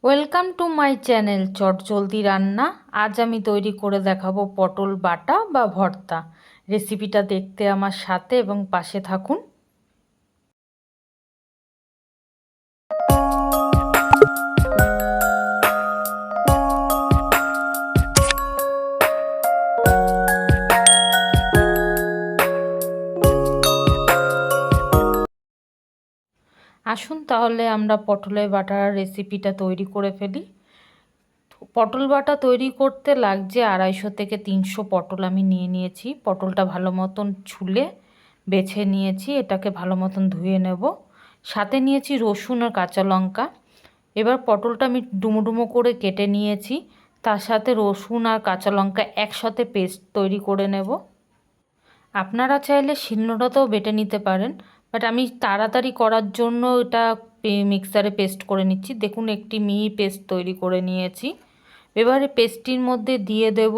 Welcome to my channel চটজলদি রান্না। আজ আমি তৈরি করে দেখাবো পটল বাটা বা ভর্তা। রেসিপিটা দেখতে আমার সাথে এবং পাশে থাকুন। আসুন তাহলে আমরা পটলের বাটার রেসিপিটা তৈরি করে ফেলি। পটল বাটা তৈরি করতে লাগছে 250 থেকে 300 পটল আমি নিয়ে নিয়েছি। পটলটা ভালো মতন ছুলে বেছে নিয়েছি, এটাকে ভালো মতন ধুয়ে নেব। সাথে নিয়েছি রসুন আর কাঁচা লঙ্কা। এবার পটলটা আমি ডুমো ডুমো করে কেটে নিয়েছি, তার সাথে রসুন আর কাঁচা লঙ্কা একসাথে পেস্ট তৈরি করে নেব। আপনারা চাইলে শিলনোড়াতেও বেটে নিতে পারেন, বাট আমি তাড়াতাড়ি করার জন্য এটা মিক্সারে পেস্ট করে নিচ্ছি। দেখুন একটি মিহি পেস্ট তৈরি করে নিয়েছি। এবারে পেস্টটির মধ্যে দিয়ে দেব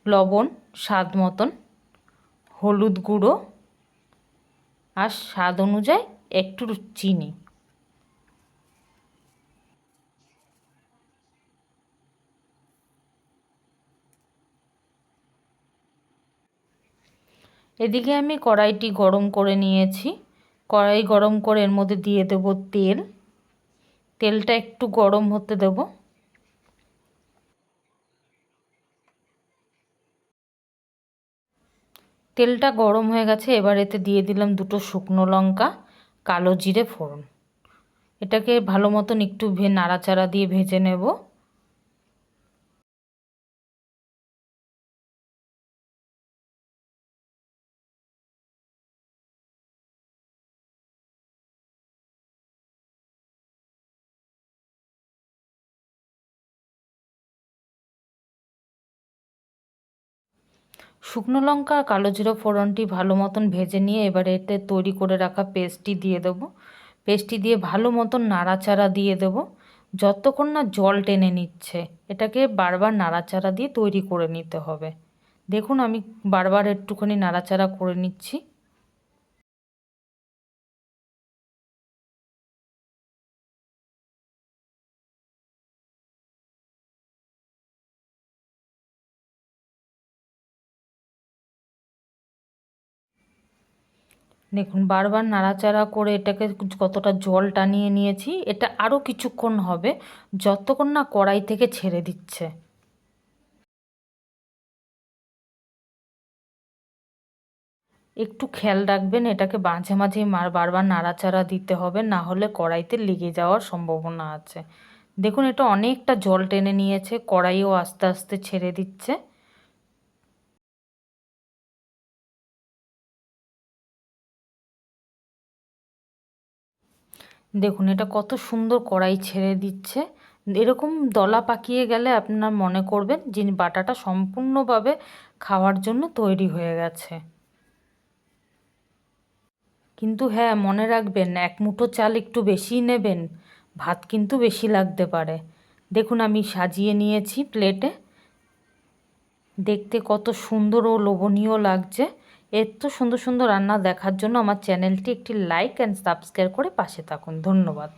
লবণ স্বাদ মতন, হলুদ গুঁড়ো আর স্বাদ অনুযায়ী একটু চিনি। এদিকে আমি কড়াইটি গরম করে নিয়েছি। কড়াই গরম করে এর মধ্যে দিয়ে দেব তেল। তেলটা একটু গরম হতে দেব। তেলটা গরম হয়ে গেছে, এবার এতে দিয়ে দিলাম 2 শুকনো লঙ্কা, কালো জিরে ফোড়ন। এটাকে ভালো মতন একটু নাড়াচাড়া দিয়ে ভেজে নেব। শুকনো লঙ্কা আর কালো জিরে ফোড়নটি ভালো মতন ভেজে নিয়ে এবারে এতে তৈরি করে রাখা পেস্টটি দিয়ে দেবো। পেস্টটি দিয়ে ভালো মতন নাড়াচাড়া দিয়ে দেবো যতক্ষণ না জল টেনে নিচ্ছে। এটাকে বারবার নাড়াচাড়া দিয়ে তৈরি করে নিতে হবে। দেখুন আমি বারবার একটুখানি নাড়াচাড়া করে নিচ্ছি। দেখুন বারবার নাড়াচাড়া করে এটাকে কতটা জল টানিয়ে নিয়েছি। এটা আরও কিছুক্ষণ হবে যতক্ষণ না কড়াই থেকে ছেড়ে দিচ্ছে। একটু খেয়াল রাখবেন, এটাকে মাঝে মাঝে বারবার নাড়াচাড়া দিতে হবে, না হলে কড়াইতে লেগে যাওয়ার সম্ভাবনা আছে। দেখুন এটা অনেকটা জল টেনে নিয়েছে, কড়াইও আস্তে আস্তে ছেড়ে দিচ্ছে। দেখুন এটা কত সুন্দর কড়াই ছেড়ে দিচ্ছে। এরকম দলা পাকিয়ে গেলে আপনার মনে করবেন যে বাটাটা সম্পূর্ণভাবে খাওয়ার জন্য তৈরি হয়ে গেছে। কিন্তু হ্যাঁ মনে রাখবেন, 1 মুঠো চাল একটু বেশিই নেবেন, ভাত কিন্তু বেশি লাগতে পারে। দেখুন আমি সাজিয়ে নিয়েছি প্লেটে। দেখতে কত সুন্দর ও লোভনীয় লাগছে। এত সুন্দর সুন্দর রান্না দেখার জন্য আমার চ্যানেলটি একটি লাইক অ্যান্ড সাবস্ক্রাইব করে পাশে থাকুন। ধন্যবাদ।